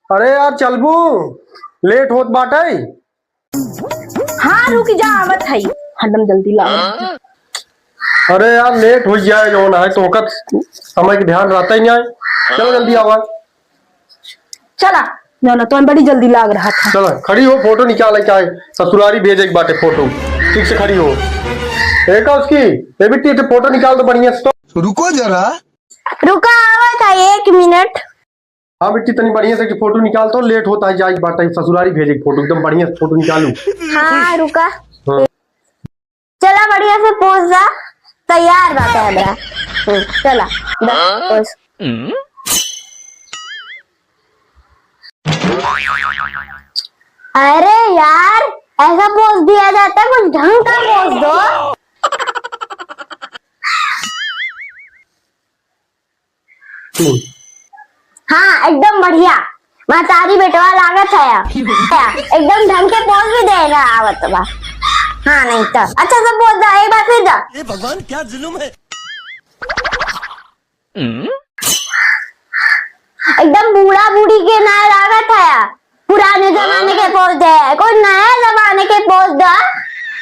अरे यार चलबू, लेट होत बाटे। हाँ रुक जा, आवत है हरदम जल्दी ला। अरे यार लेट हो जाए जो ना है तो वक्त समय के ध्यान रहता ही नहीं है। चलो जल्दी आवा। चला ना तो बड़ी जल्दी लाग रहा था। चलो खड़ी हो, फोटो निकाल क्या है, ससुरारी भेजे एक बाटे फोटो। ठीक से खड़ी हो। एक उसकी ये भी फोटो निकाल दो बढ़िया से। तो रुको जरा, रुका आवत है 1 मिनट। हाँ बेटी तनी बढ़िया से फोटो निकाल तो लेट होता है जाए बाटा ससुरारी भेजे फोटो एकदम बढ़िया से फोटो निकालू। हाँ रुका। हाँ। चला बढ़िया से पोज जा, तैयार बा कैमरा। चला पोज। अरे यार ऐसा पोज दिया जाता है, कुछ ढंग का पोज दो। हाँ एकदम बढ़िया, मातारी बेटवा लागत है एकदम ढंग के पोज भी दे रहा आवत बा। हाँ नहीं तो अच्छा से पोज दा, एक बार फिर दा। ये भगवान क्या जुल्म है। एकदम बूढ़ा बूढ़ी के ना लागत है, पुराने जमाने के पोज दे, कोई नए जमाने के पोज दा।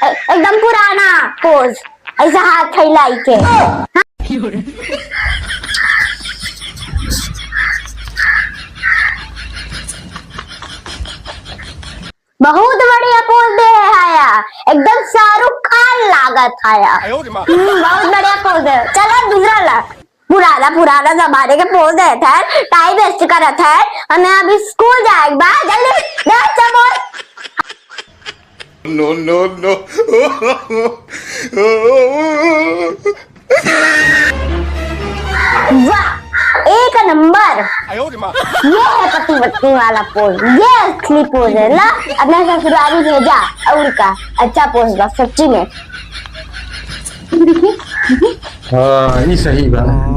एकदम पुराना पोज, ऐसा हाथ फैलाई के। बहुत बढ़िया पोज दे आया, एकदम शाहरुख खान लागत आया। बहुत बढ़िया पोज है। चलो दूसरा ला। पुराना पुराना जमाने के पोज है, टाइम वेस्ट करत है, हमें अभी स्कूल जाएगा बा। जल्दी दे बोल। No no no. वाह एक नंबर। ये है पति पत्नी वाला पोज, ये असली पोज है ना। अपना ससुराली भेजा और का अच्छा पोज बा सच्ची में। हाँ ये सही बात।